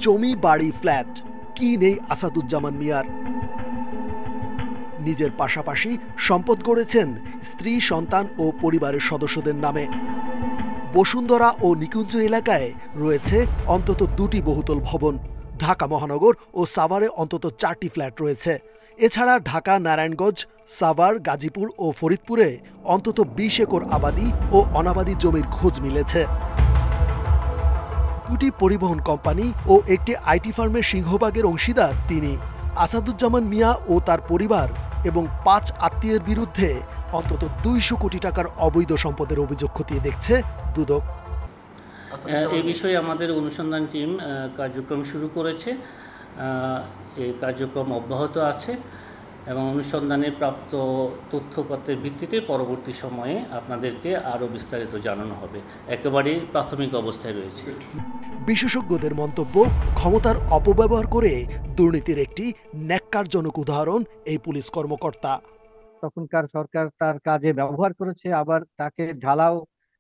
জমি, বাড়ি, ফ্ল্যাট কি নেই আসাদুজ্জামান মিয়ার। নিজের পাশাপাশি সম্পদ গড়েছেন স্ত্রী, সন্তান ও পরিবারের সদস্যদের নামে। বসুন্ধরা ও নিকুঞ্জ এলাকায় রয়েছে অন্তত 2টি বহুতল ভবন। ঢাকা মহানগর ও সাভারে অন্তত 4টি ফ্ল্যাট রয়েছে। এছাড়া ঢাকা, নারায়ণগঞ্জ, সাভার, গাজীপুর ও ফরিদপুরে অন্তত 20 একর আবাদি ও অনাবাদি জমির খোঁজ মিলেছে। 2টি পরিবহন কোম্পানি ও একটি আইটি ফার্মের সিংহভাগের অংশীদার তিনি। আসাদুজ্জামান মিয়া ও তার পরিবার এবং 5 আত্মীয়ের বিরুদ্ধে অন্তত 200 কোটি টাকার অবৈধ সম্পদের অভিযোগ খতিয়ে দেখছে দুদক। এই বিষয়ে আমাদের অনুসন্ধান টিম কার্যক্রম শুরু করেছে। এই কার্যক্রম অব্যাহত আছে এবং অনুসন্ধানে প্রাপ্ত তথ্যপত্রের ভিত্তিতে পরবর্তী সময়ে আপনাদেরকে আরও বিস্তারিত জানানো হবে। একেবারেই প্রাথমিক অবস্থায় রয়েছে। বিশেষজ্ঞদের মন্তব্য, ক্ষমতার অপব্যবহার করে দুর্নীতির একটি ন্যাক্কারজনক উদাহরণ এই পুলিশ কর্মকর্তা। তখনকার সরকার তার কাজে ব্যবহার করেছে, আবার তাকে ঢালাও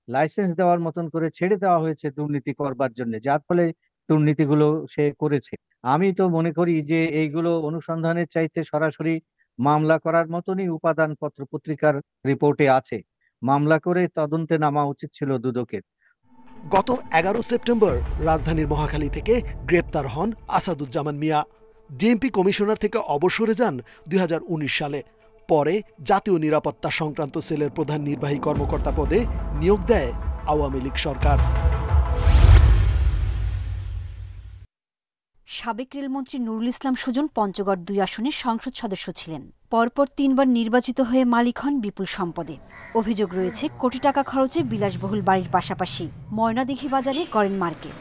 লাইসেন্স দেওয়ার মতন করে ছেড়ে দেওয়া হয়েছে দুর্নীতি করবার জন্য, যার ফলে দুর্নীতিগুলো সে করেছে। আমি তো মনে করি যে এইগুলো অনুসন্ধানের চাইতে সরাসরি মামলা করার মতনই উপাদান পত্র পত্রিকার রিপোর্টে আছে। মামলা করে তদন্তে নামা উচিত ছিল দুদকের। গত 11 সেপ্টেম্বর রাজধানীর মহাখালী থেকে গ্রেপ্তার হন আসাদুজ্জামান মিয়া। ডিএমপি কমিশনার থেকে অবসরে যান 2019 সালে। পরে জাতীয় নিরাপত্তা সংক্রান্ত সেলের প্রধান নির্বাহী কর্মকর্তা পদে নিয়োগ দেয় আওয়ামী লীগ সরকার। সাবেক রেলমন্ত্রী নুরুল ইসলাম সুজন পঞ্চগড় 2 আসনের সংসদ সদস্য ছিলেন। পরপর 3 বার নির্বাচিত হয়ে মালিক হন বিপুল সম্পদের। অভিযোগ রয়েছে কোটি টাকা খরচে বিলাসবহুল বাড়ির পাশাপাশি ময়নাদিঘি বাজারে করেন মার্কেট।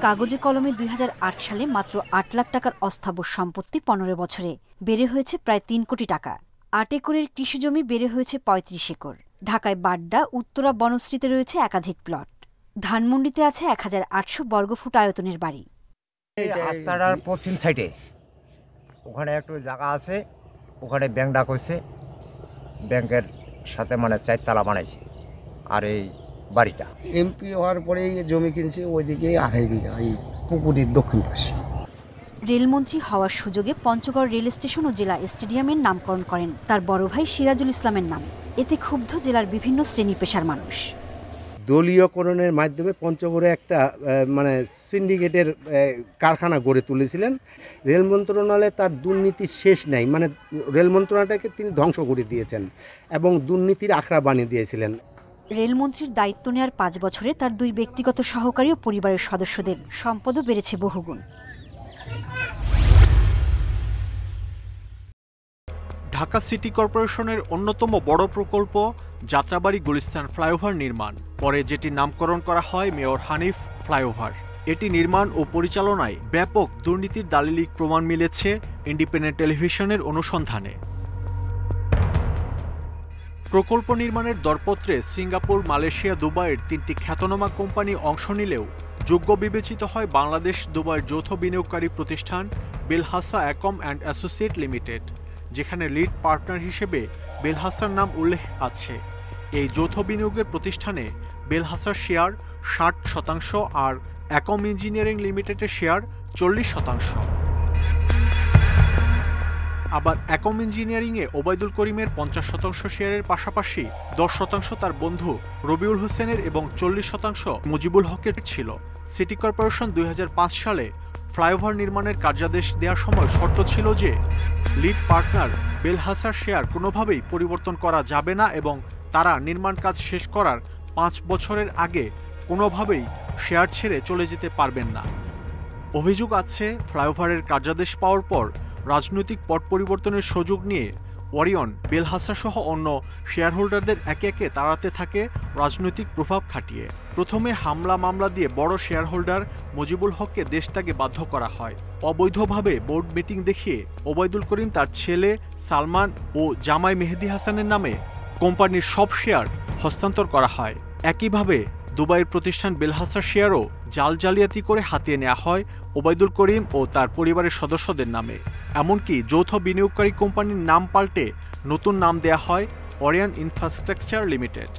কাগজে কলমে 2008 সালে মাত্র 8 লাখ টাকার অস্থাবর সম্পত্তি 15 বছরে বেড়ে হয়েছে প্রায় 3 কোটি টাকা। 8 একরের কৃষিজমি বেড়ে হয়েছে 35 একর। ঢাকায় বাড্ডা, উত্তরা বনশ্রীতে রয়েছে একাধিক প্লট। ধানমন্ডিতে আছে 1800 বর্গফুট আয়তনের বাড়ি। রাস্তাটার পশ্চিম সাইডে ওখানে একটু জায়গা আছে, ওখানে ব্যাংক ডাক হয়েছে, ব্যাংকের সাথে মানে 4 তলা বানাইছে। আর এই বাড়িটা এমপি হওয়ার পরে জমি কিনছে ওইদিকে 2.5 বিঘা, এই পুকুরের দক্ষিণ পাশে। রেলমন্ত্রী হওয়ার সুযোগে পঞ্চগড় রেল স্টেশন ও জেলা স্টেডিয়ামের নামকরণ করেন তার বড় ভাই সিরাজুল ইসলামের নামে। এতে ক্ষুব্ধ জেলার বিভিন্ন শ্রেণী পেশার মানুষ। দলীয়করণের মাধ্যমে পঞ্চগড়ে একটা মানে সিন্ডিকেটের কারখানা গড়ে তুলেছিলেন। রেল মন্ত্রণালয়ে তার দুর্নীতির শেষ নাই, মানে রেল মন্ত্রণালয়টাকে তিনি ধ্বংস করে দিয়েছেন এবং দুর্নীতির আখড়া বানিয়ে দিয়েছিলেন। রেলমন্ত্রীর দায়িত্ব নেওয়ার 5 বছরে তার 2 ব্যক্তিগত সহকারী ও পরিবারের সদস্যদের সম্পদও বেড়েছে বহুগুণ। ঢাকা সিটি কর্পোরেশনের অন্যতম বড় প্রকল্প যাত্রাবাড়ি গুলিস্তান ফ্লাইওভার নির্মাণ, পরে যেটি নামকরণ করা হয় মেয়র হানিফ ফ্লাইওভার। এটি নির্মাণ ও পরিচালনায় ব্যাপক দুর্নীতির দালিলিক প্রমাণ মিলেছে ইন্ডিপেন্ডেন্ট টেলিভিশনের অনুসন্ধানে। প্রকল্প নির্মাণের দরপত্রে সিঙ্গাপুর, মালয়েশিয়া, দুবাইয়ের 3টি খ্যাতনামা কোম্পানি অংশ নিলেও যোগ্য বিবেচিত হয় বাংলাদেশ দুবাইয়ের যৌথ বিনিয়োগকারী প্রতিষ্ঠান বেলহাসা অ্যাকম অ্যান্ড অ্যাসোসিয়েট লিমিটেড, যেখানে লিড পার্টনার হিসেবে বেলহাসার নাম উল্লেখ আছে। এই যৌথ বিনিয়োগের প্রতিষ্ঠানে বেলহাসার শেয়ার 60% আর অ্যাকম ইঞ্জিনিয়ারিং লিমিটেডের শেয়ার 40%। আবার অ্যাকম ইঞ্জিনিয়ারিংয়ে ওবায়দুল করিমের 50% শেয়ারের পাশাপাশি 10% তার বন্ধু রবিউল হোসেনের এবং 40% মুজিবুল হকের ছিল। সিটি কর্পোরেশন 2005 সালে ফ্লাইওভার নির্মাণের কার্যাদেশ দেওয়ার সময় শর্ত ছিল যে লিড পার্টনার বেলহাসার শেয়ার কোনোভাবেই পরিবর্তন করা যাবে না এবং তারা নির্মাণ কাজ শেষ করার 5 বছরের আগে কোনোভাবেই শেয়ার ছেড়ে চলে যেতে পারবেন না। অভিযোগ আছে ফ্লাইওভারের কার্যাদেশ পাওয়ার পর রাজনৈতিক পট পরিবর্তনের সুযোগ নিয়ে ওরিয়ন, বেলহাসা সহ অন্য শেয়ারহোল্ডারদের একে একে তাড়াতে থাকে রাজনৈতিক প্রভাব খাটিয়ে। প্রথমে হামলা মামলা দিয়ে বড় শেয়ারহোল্ডার মুজিবুল হককে দেশত্যাগে বাধ্য করা হয়। অবৈধভাবে বোর্ড মিটিং দেখিয়ে ওবায়দুল করিম তার ছেলে সালমান ও জামাই মেহেদি হাসানের নামে কোম্পানির সব শেয়ার হস্তান্তর করা হয়। একইভাবে দুবাইয়ের প্রতিষ্ঠান বেলহাসার শেয়ারও জাল জালিয়াতি করে হাতিয়ে নেওয়া হয় ওবায়দুল করিম ও তার পরিবারের সদস্যদের নামে। এমনকি যৌথ বিনিয়োগকারী কোম্পানির নাম পাল্টে নতুন নাম দেয়া হয় ওরিয়ন ইনফ্রাস্ট্রাকচার লিমিটেড,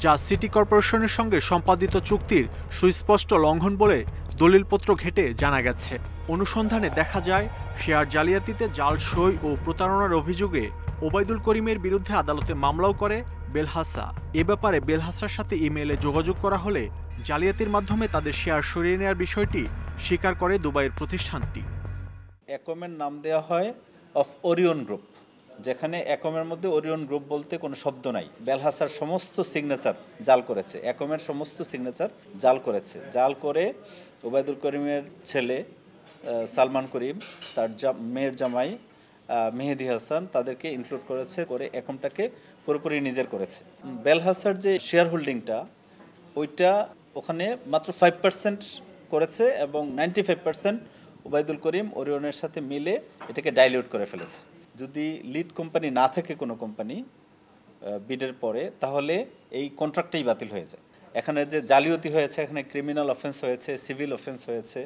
যা সিটি কর্পোরেশনের সঙ্গে সম্পাদিত চুক্তির সুস্পষ্ট লঙ্ঘন বলে দলিলপত্র ঘেঁটে জানা গেছে। অনুসন্ধানে দেখা যায় শেয়ার জালিয়াতিতে জাল সই ও প্রতারণার অভিযোগে ওবায়দুল করিমের বিরুদ্ধে আদালতে মামলাও করে বেলহাসা। এ ব্যাপারে বেলহাসার সাথে ইমেইলে যোগাযোগ করা হলে জালিয়াতির মাধ্যমে তাদের শেয়ার সরিয়ে নেওয়ার বিষয়টি স্বীকার করে দুবাইয়ের প্রতিষ্ঠানটি। একমের নাম দেওয়া হয় অফ ওরিয়ন গ্রুপ, যেখানে একমের মধ্যে ওরিয়ন গ্রুপ বলতে কোনো শব্দ নাই। বেলহাসার সমস্ত সিগনেচার জাল করেছে, একমের সমস্ত সিগনেচার জাল করেছে। জাল করে ওবায়দুল করিমের ছেলে সালমান করিম, তার মেয়ের জামাই মেহেদি হাসান, তাদেরকে ইনক্লুড করেছে, করে একমটাকে পুরোপুরি নিজের করেছে। বেলহাসার যে শেয়ার হোল্ডিংটা ওইটা ওখানে মাত্র 5% করেছে এবং 95% ওবায়দুল করিম ওরিয়নের সাথে মিলে এটাকে ডাইলিউট করে ফেলেছে। যদি লিড কোম্পানি না থাকে কোনো কোম্পানি বিডের পরে, তাহলে এই কন্ট্রাক্টটাই বাতিল হয়ে যায়। এখানে যে জালিয়াতি হয়েছে, এখানে ক্রিমিনাল অফেন্স হয়েছে, সিভিল অফেন্স হয়েছে।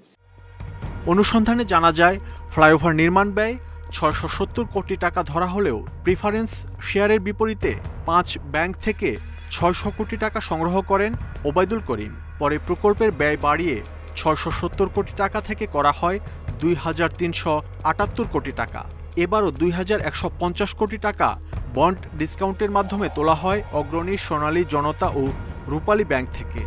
অনুসন্ধানে জানা যায় ফ্লাইওভার নির্মাণ ব্যয় 670 কোটি টাকা ধরা হলেও প্রিফারেন্স শেয়ারের বিপরীতে 5 ব্যাংক থেকে 600 কোটি টাকা সংগ্রহ করেন ওবায়দুল করিম। পরে প্রকল্পের ব্যয় বাড়িয়ে 670 কোটি টাকা থেকে করা হয় 2378 কোটি টাকা। এবারও 2150 কোটি টাকা বন্ড ডিসকাউন্টের মাধ্যমে তোলা হয় অগ্রণী সোনালী জনতা ও রূপালী ব্যাংক থেকে।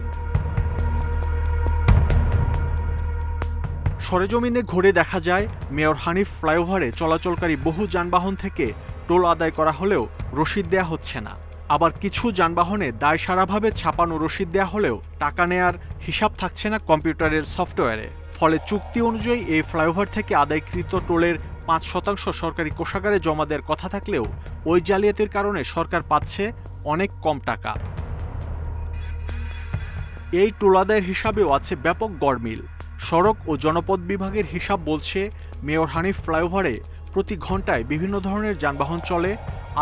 সরেজমিনে ঘুরে দেখা যায় মেয়র হানিফ ফ্লাইওভারে চলাচলকারী বহু যানবাহন থেকে টোল আদায় করা হলেও রসিদ দেয়া হচ্ছে না। আবার কিছু যানবাহনে দায়সারাভাবে ছাপানো রসিদ দেয়া হলেও টাকা নেয়ার হিসাব থাকছে না কম্পিউটারের সফটওয়্যারে। ফলে চুক্তি অনুযায়ী এই ফ্লাইওভার থেকে আদায়কৃত টোলের 5% সরকারি কোষাগারে জমা দেওয়ার কথা থাকলেও ওই জালিয়াতির কারণে সরকার পাচ্ছে অনেক কম টাকা। এই টোল আদায়ের হিসাবেও আছে ব্যাপক গড়মিল। সড়ক ও জনপথ বিভাগের হিসাব বলছে মেয়র হানিফ ফ্লাইওভারে প্রতি ঘন্টায় বিভিন্ন ধরনের যানবাহন চলে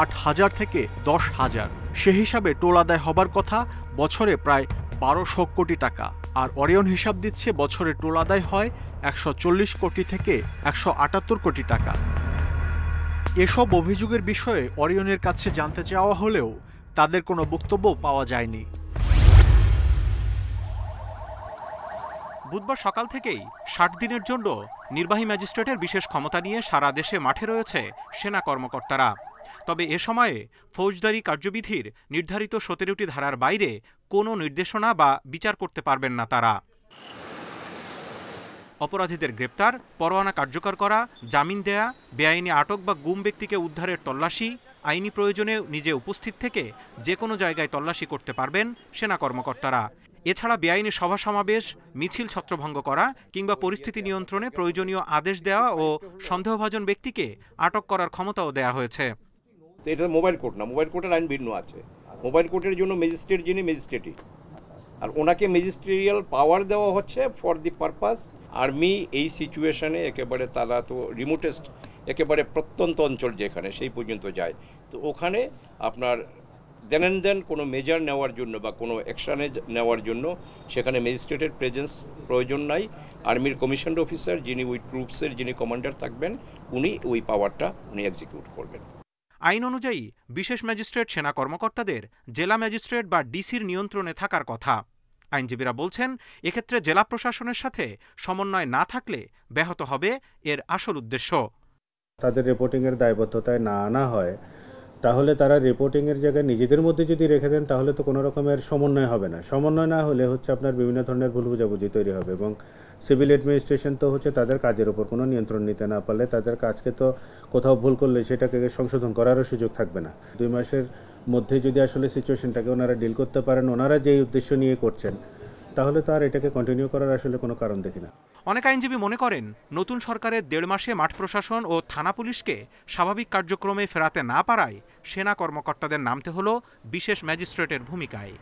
8,000 থেকে 10,000। সে হিসাবে টোল আদায় হবার কথা বছরে প্রায় 1200 কোটি টাকা। আর অরিয়ন হিসাব দিচ্ছে বছরে টোল আদায় হয় 140 কোটি থেকে 178 কোটি টাকা। এসব অভিযোগের বিষয়ে অরিয়নের কাছে জানতে চাওয়া হলেও তাদের কোনো বক্তব্য পাওয়া যায়নি। বুধবার সকাল থেকেই 60 দিনের জন্য নির্বাহী ম্যাজিস্ট্রেটের বিশেষ ক্ষমতা নিয়ে সারা দেশে মাঠে রয়েছে সেনা কর্মকর্তারা। তবে এ সময়ে ফৌজদারি কার্যবিধির নির্ধারিত 17টি ধারার বাইরে কোনো নির্দেশনা বা বিচার করতে পারবেন না তারা। অপরাধীদের গ্রেপ্তার, পরোয়ানা কার্যকর করা, জামিন দেয়া, বেআইনি আটক বা গুম ব্যক্তিকে উদ্ধারের তল্লাশি, আইনি প্রয়োজনে নিজে উপস্থিত থেকে যে কোনো জায়গায় তল্লাশি করতে পারবেন সেনা কর্মকর্তারা। এছাড়া বেআইনি সভা সমাবেশ, মিছিল ছত্রভঙ্গ করা কিংবা পরিস্থিতি নিয়ন্ত্রণে প্রয়োজনীয় আদেশ দেওয়া ও সন্দেহভাজন ব্যক্তিকে আটক করার ক্ষমতাও দেওয়া হয়েছে। এটা মোবাইল কোর্ট না, মোবাইল কোর্টের আইন ভিন্ন আছে। মোবাইল কোর্টের জন্য ম্যাজিস্ট্রেট যিনি ম্যাজিস্ট্রেটই, আর ওনাকে ম্যাজিস্ট্রিয়াল পাওয়ার দেওয়া হচ্ছে ফর দি পারপাস। আর্মি এই সিচুয়েশনে একেবারে তারা তো রিমোটেস্ট, একেবারে প্রত্যন্ত অঞ্চল যেখানে সেই পর্যন্ত যায়, তো ওখানে আপনার দেন কোনো মেজার নেওয়ার জন্য বা কোনো অ্যাকশানে নেওয়ার জন্য সেখানে ম্যাজিস্ট্রেটের প্রেজেন্স প্রয়োজন নাই। আর্মির কমিশনড অফিসার যিনি ওই ট্রুপসের যিনি কমান্ডার থাকবেন, উনি ওই পাওয়ারটা উনি এক্সিকিউট করবেন। আইন অনুযায়ী বিশেষ ম্যাজিস্ট্রেট সেনা কর্মকর্তাদের জেলা ম্যাজিস্ট্রেট বা ডিসির নিয়ন্ত্রণে থাকার কথা। আইনজীবীরা বলছেন, এক্ষেত্রে জেলা প্রশাসনের সাথে সমন্বয় না থাকলে ব্যাহত হবে এর আসল উদ্দেশ্য। তাদের রিপোর্টিংয়ের দায়বদ্ধতায় না আনা হয়, তাহলে তারা রিপোর্টিংয়ের জায়গায় নিজেদের মধ্যে যদি রেখে দেন তাহলে তো কোনো রকমের সমন্বয় হবে না। সমন্বয় না হলে হচ্ছে আপনার বিভিন্ন ধরনের ভুল বোঝাবুঝি তৈরি হবে এবং সিভিল অ্যাডমিনিস্ট্রেশন তো হচ্ছে তাদের কাজের উপর কোনো নিয়ন্ত্রণ নিতে না পারলে তাদের কাজকে তো কোথাও ভুল করলে সেটাকে সংশোধন করারও সুযোগ থাকবে না। 2 মাসের মধ্যে যদি আসলে সিচুয়েশনটাকে ওনারা ডিল করতে পারেন, ওনারা যেই উদ্দেশ্য নিয়ে করছেন, তাহলে তো আর এটাকে কন্টিনিউ করার আসলে কোনো কারণ দেখি না। অনেক আইনজীবী মনে করেন, নতুন সরকারের 1.5 মাসে মাঠ প্রশাসন ও থানা পুলিশকে স্বাভাবিক কার্যক্রমে ফেরাতে না পারায় সেনা কর্মকর্তাদের নামতে হলো বিশেষ ম্যাজিস্ট্রেটের ভূমিকায়।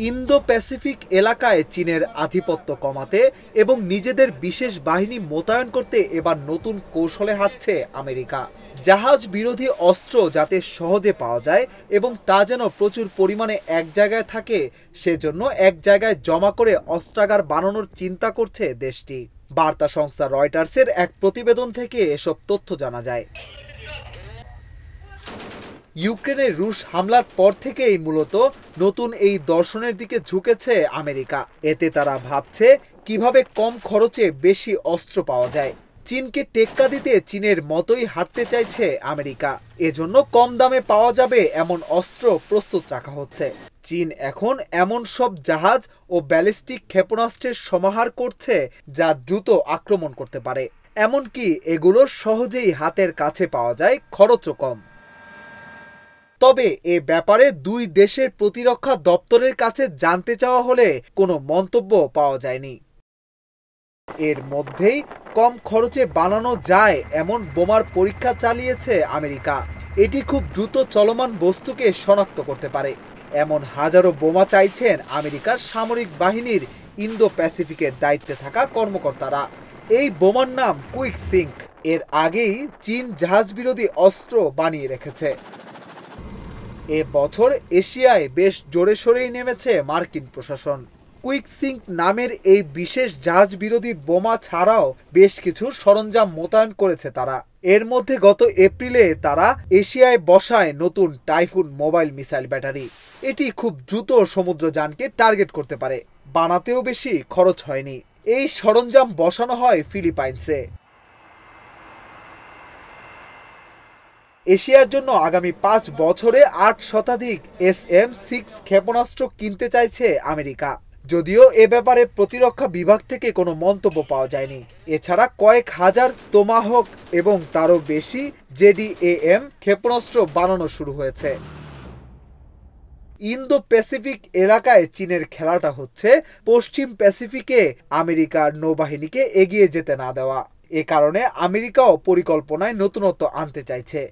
ইন্দো প্যাসিফিক এলাকায় চীনের আধিপত্য কমাতে এবং নিজেদের বিশেষ বাহিনী মোতায়েন করতে এবার নতুন কৌশলে হাঁটছে আমেরিকা। জাহাজ বিরোধী অস্ত্র যাতে সহজে পাওয়া যায় এবং তা যেন প্রচুর পরিমাণে এক জায়গায় থাকে, সেজন্য এক জায়গায় জমা করে অস্ত্রাগার বানানোর চিন্তা করছে দেশটি। বার্তা সংস্থা রয়টার্সের এক প্রতিবেদন থেকে এসব তথ্য জানা যায়। ইউক্রেনে রুশ হামলার পর থেকেই মূলত নতুন এই দর্শনের দিকে ঝুঁকেছে আমেরিকা। এতে তারা ভাবছে কিভাবে কম খরচে বেশি অস্ত্র পাওয়া যায়। চীনকে টেক্কা দিতে চীনের মতোই হাঁটতে চাইছে আমেরিকা। এজন্য কম দামে পাওয়া যাবে এমন অস্ত্র প্রস্তুত রাখা হচ্ছে। চীন এখন এমন সব জাহাজ ও ব্যালিস্টিক ক্ষেপণাস্ত্রের সমাহার করছে যা দ্রুত আক্রমণ করতে পারে, এমনকি এগুলো সহজেই হাতের কাছে পাওয়া যায়, খরচও কম। তবে এ ব্যাপারে দুই দেশের প্রতিরক্ষা দপ্তরের কাছে জানতে চাওয়া হলে কোনো মন্তব্য পাওয়া যায়নি। এর মধ্যেই কম খরচে বানানো যায় এমন বোমার পরীক্ষা চালিয়েছে আমেরিকা। এটি খুব দ্রুত চলমান বস্তুকে শনাক্ত করতে পারে এমন হাজারো বোমা চাইছেন আমেরিকার সামরিক বাহিনীর ইন্দো প্যাসিফিকের দায়িত্বে থাকা কর্মকর্তারা। এই বোমার নাম কুইক সিঙ্ক। এর আগেই চীন জাহাজ বিরোধী অস্ত্র বানিয়ে রেখেছে। এ বছর এশিয়ায় বেশ জোরে সোরেই নেমেছে মার্কিন প্রশাসন। কুইক সিঙ্ক নামের এই বিশেষ জাহাজ বিরোধী বোমা ছাড়াও বেশ কিছু সরঞ্জাম মোতায়েন করেছে তারা। এর মধ্যে গত এপ্রিলে তারা এশিয়ায় বসায় নতুন টাইফুন মোবাইল মিসাইল ব্যাটারি। এটি খুব দ্রুত সমুদ্রযানকে টার্গেট করতে পারে, বানাতেও বেশি খরচ হয়নি। এই সরঞ্জাম বসানো হয় ফিলিপাইন্সে। এশিয়ার জন্য আগামী 5 বছরে 8 শতাধিক SM-6 ক্ষেপণাস্ত্র কিনতে চাইছে আমেরিকা। যদিও এ ব্যাপারে প্রতিরক্ষা বিভাগ থেকে কোনো মন্তব্য পাওয়া যায়নি। এছাড়া কয়েক হাজার তোমাহক এবং তারও বেশি JDAM ক্ষেপণাস্ত্র বানানো শুরু হয়েছে। ইন্দো প্যাসিফিক এলাকায় চীনের খেলাটা হচ্ছে পশ্চিম প্যাসিফিকে আমেরিকার নৌবাহিনীকে এগিয়ে যেতে না দেওয়া। এ কারণে আমেরিকাও পরিকল্পনায় নতুনত্ব আনতে চাইছে।